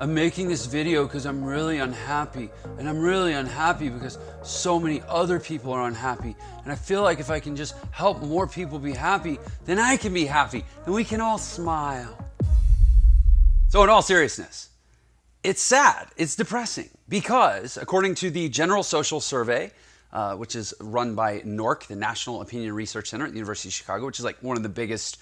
I'm making this video because I'm really unhappy, and I'm really unhappy because so many other people are unhappy, and I feel like if I can just help more people be happy, then I can be happy and we can all smile. So in all seriousness, it's sad, it's depressing, because according to the General Social Survey, which is run by NORC, the National Opinion Research Center at the University of Chicago, which is like one of the biggest,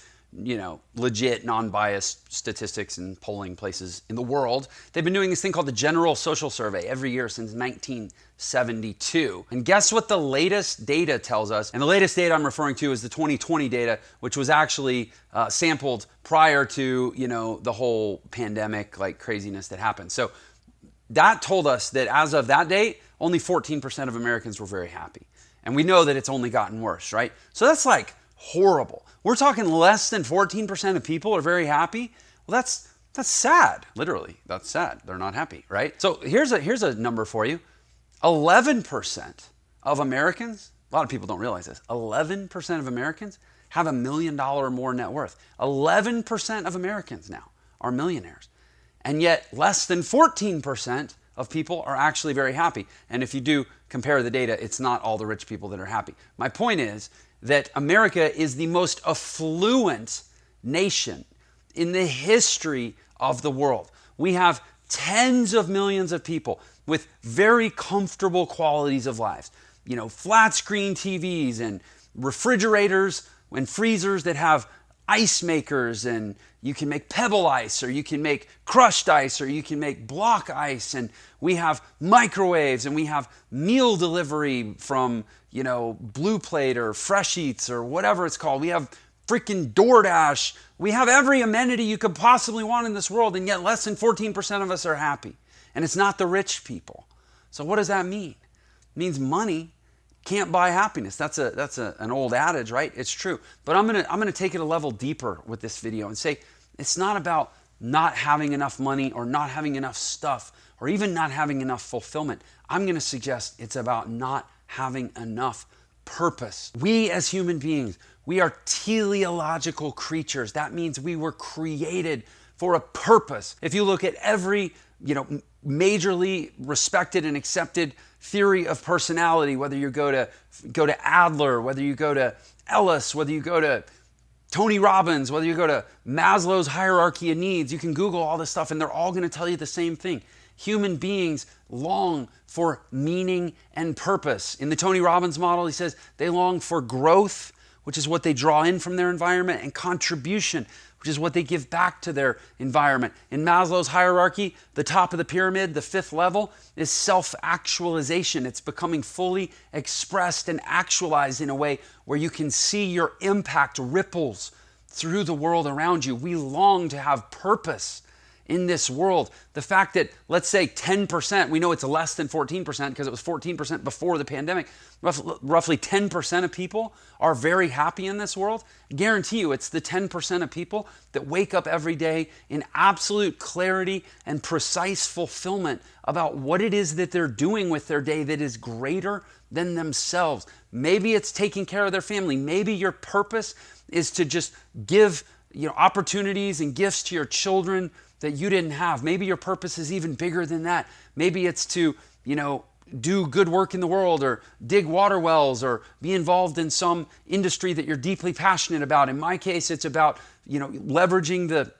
legit, non-biased statistics and polling places in the world. They've been doing this thing called the General Social Survey every year since 1972. And guess what the latest data tells us? And the latest data I'm referring to is the 2020 data, which was actually sampled prior to, the whole pandemic like craziness that happened. So that told us that as of that date, only 14% of Americans were very happy. And we know that it's only gotten worse, right? So that's like horrible. We're talking less than 14% of people are very happy. Well, that's sad. Literally, that's sad. They're not happy, right? So here's a number for you. 11% of Americans, a lot of people don't realize this, 11% of Americans have $1 million or more net worth. 11% of Americans now are millionaires. And yet less than 14% of people are actually very happy. And if you do compare the data, it's not all the rich people that are happy. My point is that America is the most affluent nation in the history of the world. We have tens of millions of people with very comfortable qualities of lives. Flat screen TVs and refrigerators and freezers that have ice makers, and you can make pebble ice, or you can make crushed ice, or you can make block ice, and we have microwaves, and we have meal delivery from Blue Plate or Fresh Eats or whatever it's called. We have freaking DoorDash. We have every amenity you could possibly want in this world, and yet less than 14% of us are happy. And it's not the rich people. So what does that mean? It means money can't buy happiness. That's an old adage, right? It's true. But I'm gonna take it a level deeper with this video and say it's not about not having enough money or not having enough stuff or even not having enough fulfillment. I'm gonna suggest it's about not having enough purpose. We as human beings, we are teleological creatures. That means we were created for a purpose. If you look at every majorly respected and accepted theory of personality, whether you go to Adler, whether you go to Ellis, whether you go to Tony Robbins, whether you go to Maslow's hierarchy of needs, you can Google all this stuff and they're all going to tell you the same thing. Human beings long for meaning and purpose. In the Tony Robbins model, he says they long for growth, which is what they draw in from their environment, and contribution, which is what they give back to their environment. In Maslow's hierarchy, the top of the pyramid, the fifth level, is self-actualization. It's becoming fully expressed and actualized in a way where you can see your impact ripples through the world around you. We long to have purpose in this world. The fact that, let's say 10%, we know it's less than 14% because it was 14% before the pandemic, roughly 10% of people are very happy in this world. I guarantee you it's the 10% of people that wake up every day in absolute clarity and precise fulfillment about what it is that they're doing with their day that is greater than themselves. Maybe it's taking care of their family. Maybe your purpose is to just give opportunities and gifts to your children that you didn't have. Maybe your purpose is even bigger than that. Maybe it's to, do good work in the world, or dig water wells, or be involved in some industry that you're deeply passionate about. In my case, it's about, leveraging the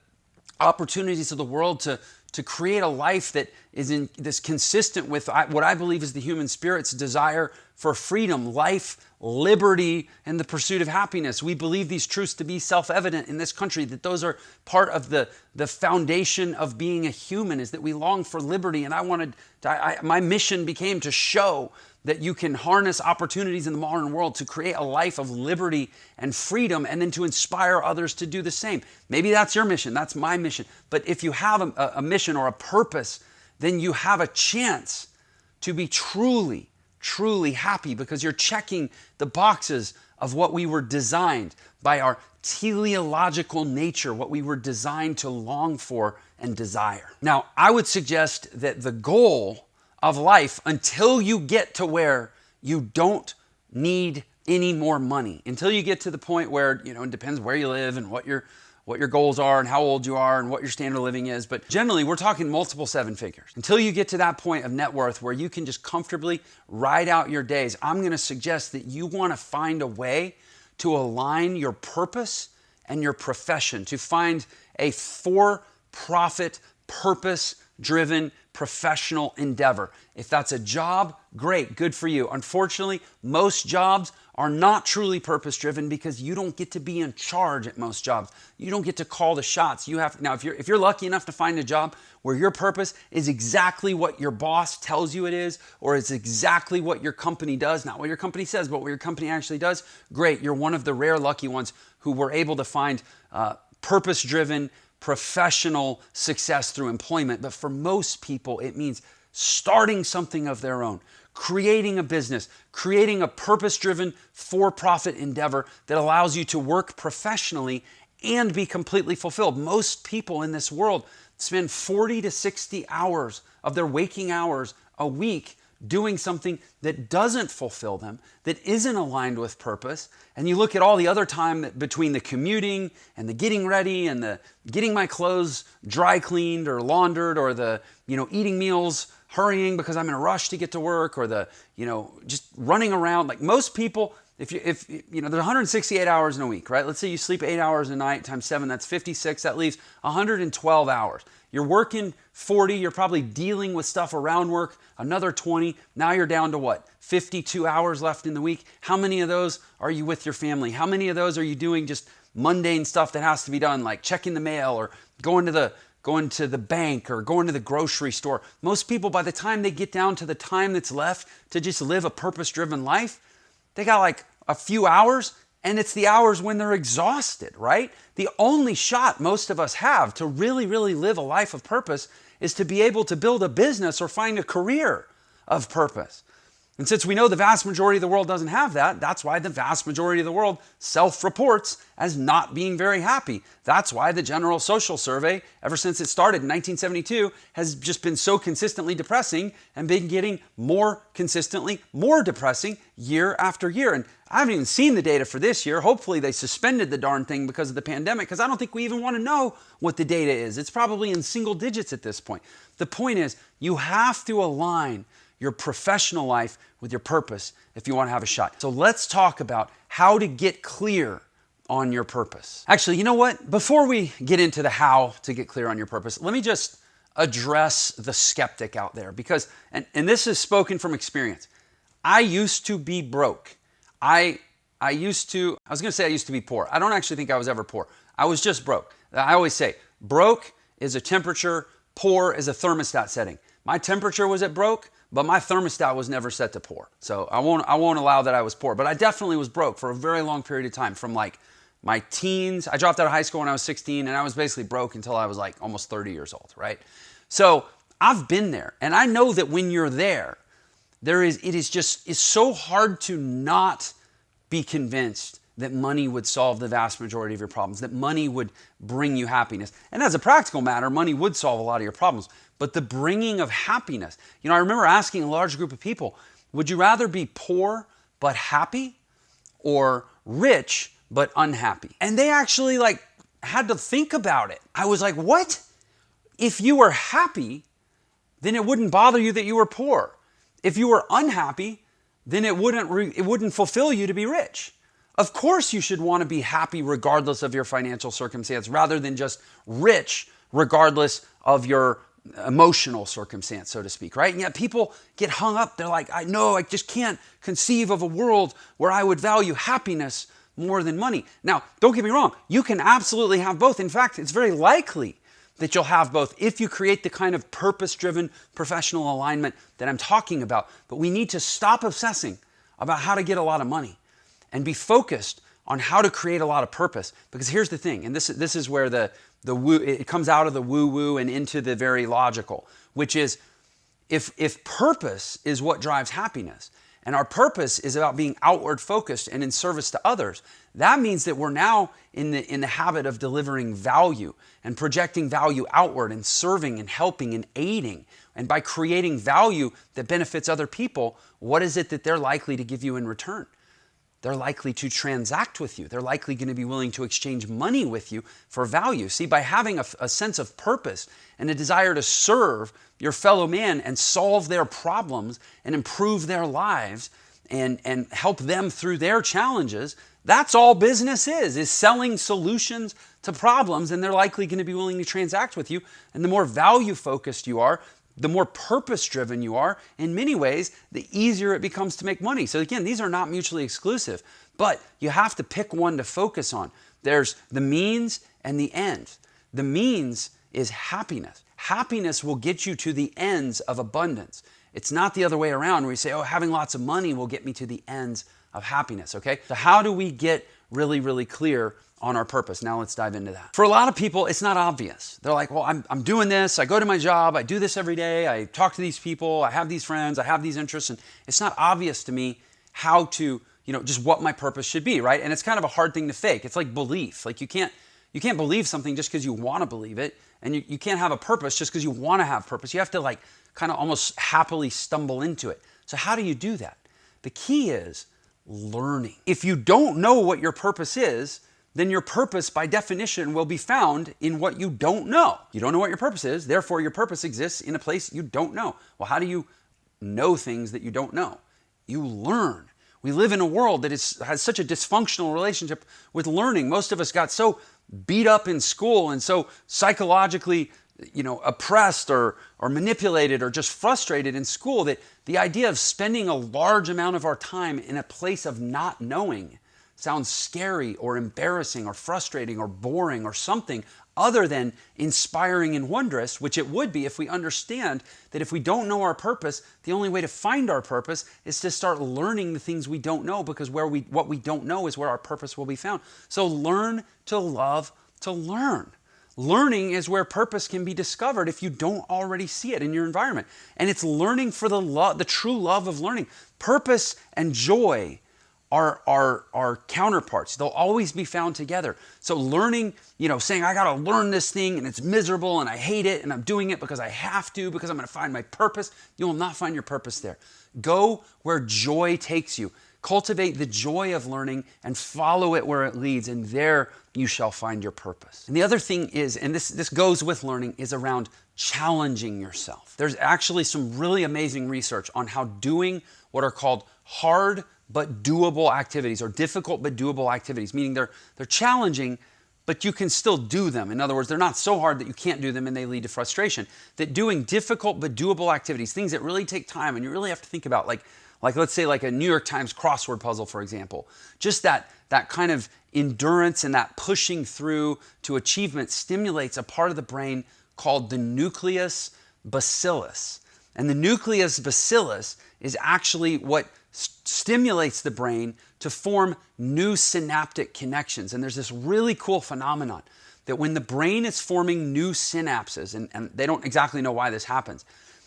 opportunities of the world to create a life that is this consistent with what I believe is the human spirit's desire for freedom, life, liberty, and the pursuit of happiness. We believe these truths to be self-evident in this country, that those are part of the foundation of being a human, is that we long for liberty. And my mission became to show that you can harness opportunities in the modern world to create a life of liberty and freedom, and then to inspire others to do the same. Maybe that's your mission, that's my mission. But if you have a mission or a purpose, then you have a chance to be truly happy, because you're checking the boxes of what we were designed by our teleological nature, what we were designed to long for and desire. Now, I would suggest that the goal of life, until you get to where you don't need any more money, until you get to the point where, it depends where you live and what your what your goals are and how old you are and what your standard of living is. But generally, we're talking multiple seven figures. Until you get to that point of net worth where you can just comfortably ride out your days, I'm going to suggest that you want to find a way to align your purpose and your profession, to find a for-profit, purpose-driven professional endeavor. If that's a job, great, good for you. Unfortunately, most jobs are not truly purpose-driven because you don't get to be in charge at most jobs. You don't get to call the shots. Now, if you're lucky enough to find a job where your purpose is exactly what your boss tells you it is, or it's exactly what your company does, not what your company says, but what your company actually does, great. You're one of the rare lucky ones who were able to find purpose-driven professional success through employment. But for most people, it means starting something of their own, creating a business, creating a purpose-driven for-profit endeavor that allows you to work professionally and be completely fulfilled. Most people in this world spend 40 to 60 hours of their waking hours a week doing something that doesn't fulfill them, that isn't aligned with purpose. And you look at all the other time between the commuting and the getting ready and the getting my clothes dry cleaned or laundered, or the, eating meals, hurrying because I'm in a rush to get to work, or the, just running around. Like most people, if there's 168 hours in a week, right? Let's say you sleep 8 hours a night times 7, that's 56. That leaves 112 hours. You're working 40, you're probably dealing with stuff around work, another 20. Now you're down to what? 52 hours left in the week. How many of those are you with your family? How many of those are you doing just mundane stuff that has to be done, like checking the mail or going to the bank or going to the grocery store? Most people, by the time they get down to the time that's left to just live a purpose-driven life, they got like a few hours, and it's the hours when they're exhausted, right? The only shot most of us have to really, really live a life of purpose is to be able to build a business or find a career of purpose. And since we know the vast majority of the world doesn't have that, that's why the vast majority of the world self-reports as not being very happy. That's why the General Social Survey, ever since it started in 1972, has just been so consistently depressing and been getting more consistently more depressing year after year. And I haven't even seen the data for this year. Hopefully they suspended the darn thing because of the pandemic, because I don't think we even want to know what the data is. It's probably in single digits at this point. The point is, you have to align your professional life with your purpose if you want to have a shot. So let's talk about how to get clear on your purpose. Actually, you know what? Before we get into the how to get clear on your purpose, let me just address the skeptic out there, because, and this is spoken from experience. I used to be broke. I used to be poor. I don't actually think I was ever poor. I was just broke. I always say, broke is a temperature, poor is a thermostat setting. My temperature was at broke, but my thermostat was never set to poor. So I won't allow that I was poor, but I definitely was broke for a very long period of time, from like my teens. I dropped out of high school when I was 16, and I was basically broke until I was like almost 30 years old, right? So I've been there, and I know that when you're there, it's so hard to not be convinced that money would solve the vast majority of your problems, that money would bring you happiness. And as a practical matter, money would solve a lot of your problems. But the bringing of happiness, I remember asking a large group of people, would you rather be poor but happy, or rich but unhappy? And they actually had to think about it. I was like, what? If you were happy, then it wouldn't bother you that you were poor. If you were unhappy, then it wouldn't fulfill you to be rich. Of course you should want to be happy regardless of your financial circumstance, rather than just rich regardless of your emotional circumstance, so to speak, right? And yet people get hung up. They're like, I just can't conceive of a world where I would value happiness more than money. Now, don't get me wrong. You can absolutely have both. In fact, it's very likely that you'll have both if you create the kind of purpose-driven professional alignment that I'm talking about. But we need to stop obsessing about how to get a lot of money and be focused on how to create a lot of purpose. Because here's the thing, and this is where the woo, it comes out of the woo-woo and into the very logical, which is if purpose is what drives happiness, and our purpose is about being outward focused and in service to others, that means that we're now in the habit of delivering value and projecting value outward and serving and helping and aiding. And by creating value that benefits other people, what is it that they're likely to give you in return? they're likely to transact with you. They're likely going to be willing to exchange money with you for value. See, by having a sense of purpose and a desire to serve your fellow man and solve their problems and improve their lives and help them through their challenges, that's all business is selling solutions to problems, and they're likely going to be willing to transact with you. And the more value-focused you are, the more purpose-driven you are, in many ways, the easier it becomes to make money. So again, these are not mutually exclusive, but you have to pick one to focus on. There's the means and the end. The means is happiness. Happiness will get you to the ends of abundance. It's not the other way around where you say, oh, having lots of money will get me to the ends of happiness, okay? So how do we get really, really clear on our purpose? Now let's dive into that. For a lot of people, it's not obvious. They're like, well, I'm doing this. I go to my job. I do this every day. I talk to these people. I have these friends. I have these interests. And it's not obvious to me how to, just what my purpose should be, right? And it's kind of a hard thing to fake. It's like belief. Like you can't believe something just because you want to believe it. And you can't have a purpose just because you want to have purpose. You have to kind of almost happily stumble into it. So how do you do that? The key is learning. If you don't know what your purpose is, then your purpose by definition will be found in what you don't know. You don't know what your purpose is, therefore your purpose exists in a place you don't know. Well, how do you know things that you don't know? You learn. We live in a world that has such a dysfunctional relationship with learning. Most of us got so beat up in school and so psychologically oppressed or manipulated or just frustrated in school that the idea of spending a large amount of our time in a place of not knowing sounds scary or embarrassing or frustrating or boring or something other than inspiring and wondrous, which it would be if we understand that if we don't know our purpose, the only way to find our purpose is to start learning the things we don't know, because what we don't know is where our purpose will be found. So learn to love to learn. Learning is where purpose can be discovered if you don't already see it in your environment. And it's learning for the true love of learning. Purpose and joy are counterparts. They'll always be found together. So learning, saying I got to learn this thing and it's miserable and I hate it and I'm doing it because I have to, because I'm going to find my purpose. You will not find your purpose there. Go where joy takes you. Cultivate the joy of learning and follow it where it leads, and there you shall find your purpose. And the other thing is, and this goes with learning, is around challenging yourself. There's actually some really amazing research on how doing what are called hard but doable activities, or difficult but doable activities, meaning they're challenging, but you can still do them. In other words, they're not so hard that you can't do them and they lead to frustration. That doing difficult but doable activities, things that really take time and you really have to think about, like let's say like a New York Times crossword puzzle, for example, just that kind of endurance and that pushing through to achievement stimulates a part of the brain called the nucleus bacillus. And the nucleus bacillus is actually what stimulates the brain to form new synaptic connections. And there's this really cool phenomenon that when the brain is forming new synapses, and they don't exactly know why this happens,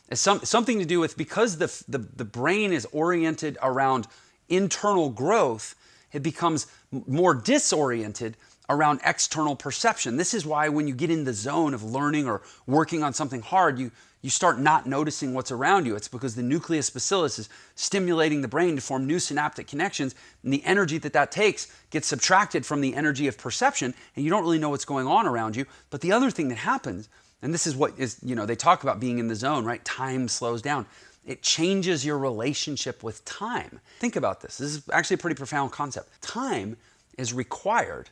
it's something to do with, because the brain is oriented around internal growth, it becomes more disoriented around external perception. This is why when you get in the zone of learning or working on something hard, you start not noticing what's around you. It's because the nucleus bacillus is stimulating the brain to form new synaptic connections, and the energy that takes gets subtracted from the energy of perception, and you don't really know what's going on around you. But the other thing that happens, and this is what is, they talk about being in the zone, right? Time slows down. It changes your relationship with time. Think about this. This is actually a pretty profound concept. Time is required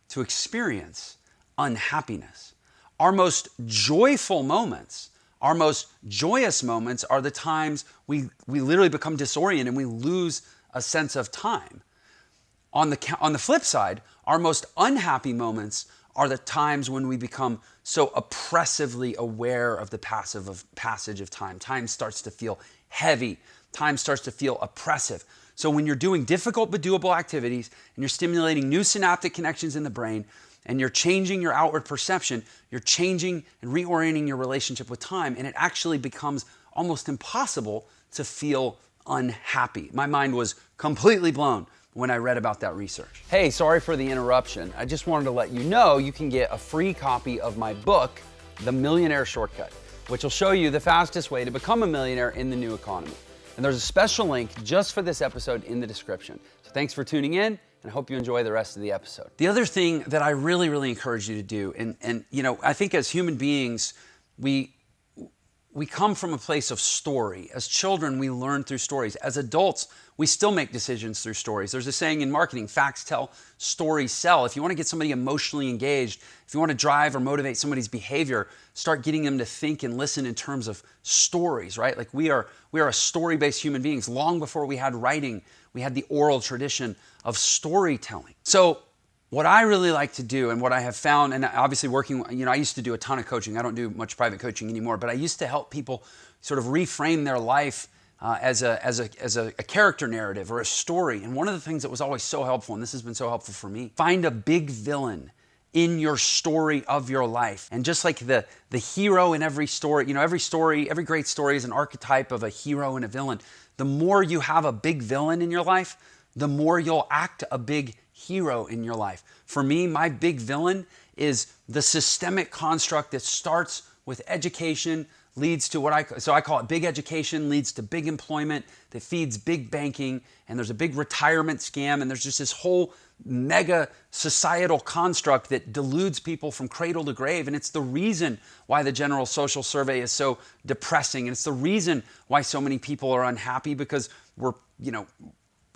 to experience unhappiness. Our most joyful moments, our most joyous moments are the times we literally become disoriented and we lose a sense of time. On the flip side, our most unhappy moments are the times when we become so oppressively aware of the passage of time. Time starts to feel heavy. Time starts to feel oppressive. So when you're doing difficult but doable activities and you're stimulating new synaptic connections in the brain and you're changing your outward perception, you're changing and reorienting your relationship with time, and it actually becomes almost impossible to feel unhappy. My mind was completely blown when I read about that research. Hey, sorry for the interruption. I just wanted to let you know you can get a free copy of my book, The Millionaire Shortcut, which will show you the fastest way to become a millionaire in the new economy. And there's a special link just for this episode in the description. So So thanks for tuning in, and I hope you enjoy the rest of the episode. The other thing that I really, really encourage you to do, and I think as human beings, we come from a place of story. As children, we learn through stories. As adults, we still make decisions through stories. There's a saying in marketing, facts tell, stories sell. If you want to get somebody emotionally engaged, if you want to drive or motivate somebody's behavior, start getting them to think and listen in terms of stories, right? Like we are a story-based human beings. Long before we had writing, we had the oral tradition of storytelling. So what I really like to do, and what I have found, and obviously working, I used to do a ton of coaching. I don't do much private coaching anymore, but I used to help people sort of reframe their life as a character narrative or a story. And one of the things that was always so helpful, and this has been so helpful for me, find a big villain in your story of your life. And just like the hero in every story, every great story is an archetype of a hero and a villain. The more you have a big villain in your life, the more you'll act a big hero in your life. For me, my big villain is the systemic construct that starts with education, leads to I call it big education, leads to big employment, that feeds big banking, and there's a big retirement scam, and there's just this whole mega societal construct that deludes people from cradle to grave. And it's the reason why the general social survey is so depressing. And it's the reason why so many people are unhappy, because we're,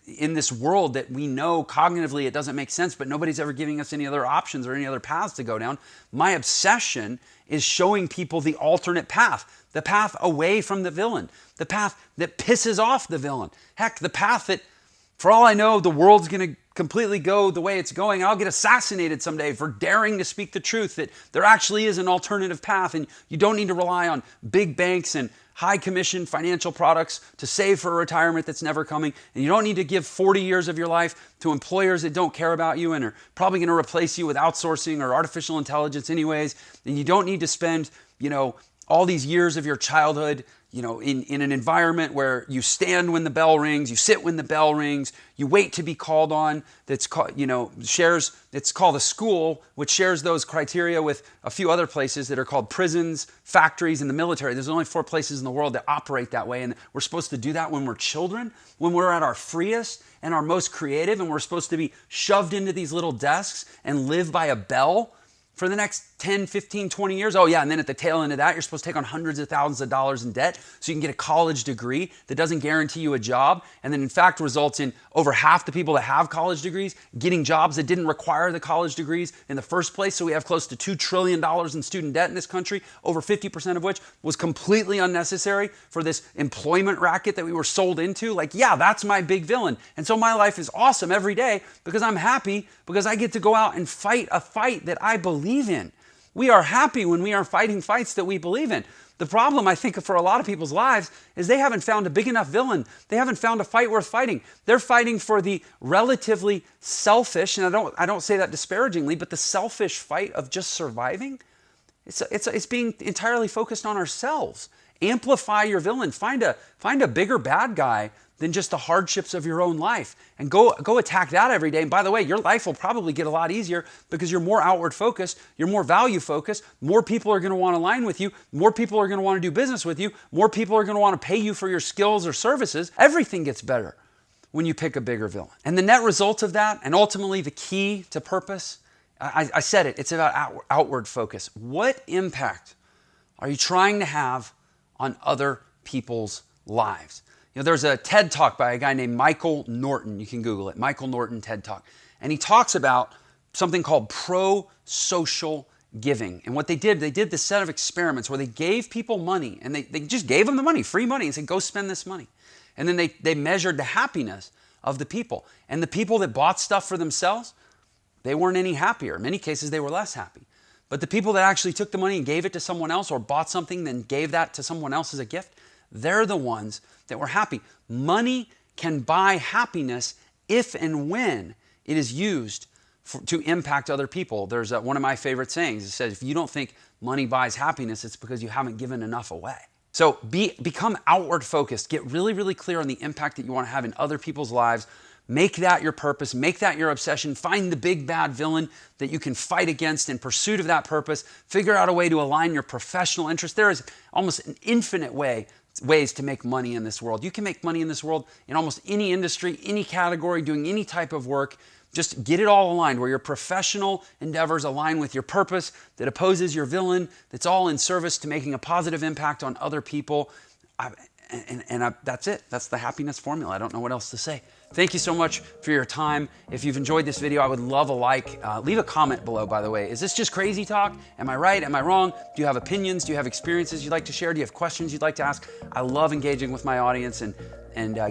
in this world that we know cognitively it doesn't make sense, but nobody's ever giving us any other options or any other paths to go down. My obsession is showing people the alternate path, the path away from the villain, the path that pisses off the villain. Heck, the path that, for all I know, the world's going to completely go the way it's going. I'll get assassinated someday for daring to speak the truth, that there actually is an alternative path, and you don't need to rely on big banks and high commission financial products to save for a retirement that's never coming. And you don't need to give 40 years of your life to employers that don't care about you and are probably going to replace you with outsourcing or artificial intelligence anyways. And you don't need to spend, all these years of your childhood, in an environment where you stand when the bell rings, you sit when the bell rings, you wait to be called on. It's called a school, which shares those criteria with a few other places that are called prisons, factories, and the military. There's only 4 places in the world that operate that way, and we're supposed to do that when we're children, when we're at our freest and our most creative, and we're supposed to be shoved into these little desks and live by a bell for the next 10, 15, 20 years. Oh yeah, and then at the tail end of that, you're supposed to take on hundreds of thousands of dollars in debt so you can get a college degree that doesn't guarantee you a job, and then in fact results in over half the people that have college degrees getting jobs that didn't require the college degrees in the first place. So we have close to $2 trillion in student debt in this country, over 50% of which was completely unnecessary for this employment racket that we were sold into. Yeah, that's my big villain. And so my life is awesome every day because I'm happy, because I get to go out and fight a fight that I believe in. We are happy when we are fighting fights that we believe in. The problem, I think, for a lot of people's lives is they haven't found a big enough villain. They haven't found a fight worth fighting. They're fighting for the relatively selfish, and I don't say that disparagingly, but the selfish fight of just surviving. It's being entirely focused on ourselves. Amplify your villain. Find a bigger bad guy than just the hardships of your own life, and go attack that every day. And by the way, your life will probably get a lot easier because you're more outward focused, you're more value focused, more people are going to want to align with you, more people are going to want to do business with you, more people are going to want to pay you for your skills or services. Everything gets better when you pick a bigger villain. And the net result of that, and ultimately the key to purpose, I said it, it's about outward focus. What impact are you trying to have on other people's lives? There's a TED Talk by a guy named Michael Norton. You can Google it, Michael Norton TED Talk. And he talks about something called pro-social giving. And what they did this set of experiments where they gave people money, and they just gave them the money, free money, and said, go spend this money. And then they measured the happiness of the people. And the people that bought stuff for themselves, they weren't any happier. In many cases, they were less happy. But the people that actually took the money and gave it to someone else, or bought something then gave that to someone else as a gift, they're the ones that were happy. Money can buy happiness if and when it is used to impact other people. There's one of my favorite sayings. It says, if you don't think money buys happiness, it's because you haven't given enough away. So become outward focused. Get really, really clear on the impact that you want to have in other people's lives. Make that your purpose. Make that your obsession. Find the big bad villain that you can fight against in pursuit of that purpose. Figure out a way to align your professional interests. There is almost an infinite way ways to make money in this world. You can make money in this world in almost any industry, any category, doing any type of work. Just get it all aligned, where your professional endeavors align with your purpose that opposes your villain, that's all in service to making a positive impact on other people. That's it. That's the happiness formula. I don't know what else to say. Thank you so much for your time. If you've enjoyed this video, I would love a like. Leave a comment below, by the way. Is this just crazy talk? Am I right? Am I wrong? Do you have opinions? Do you have experiences you'd like to share? Do you have questions you'd like to ask? I love engaging with my audience and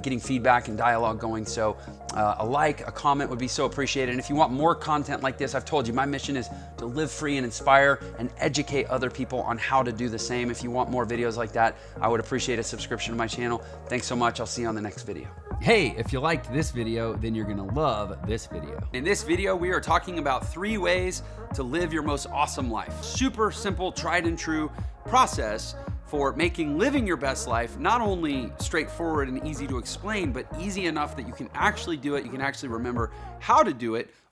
getting feedback and dialogue going. So a like, a comment would be so appreciated. And if you want more content like this, I've told you, my mission is to live free and inspire and educate other people on how to do the same. If you want more videos like that, I would appreciate a subscription to my channel. Thanks so much. I'll see you on the next video. Hey, if you liked this video, then you're gonna love this video. In this video, we are talking about 3 ways to live your most awesome life. Super simple, tried and true process for making living your best life not only straightforward and easy to explain, but easy enough that you can actually do it, you can actually remember how to do it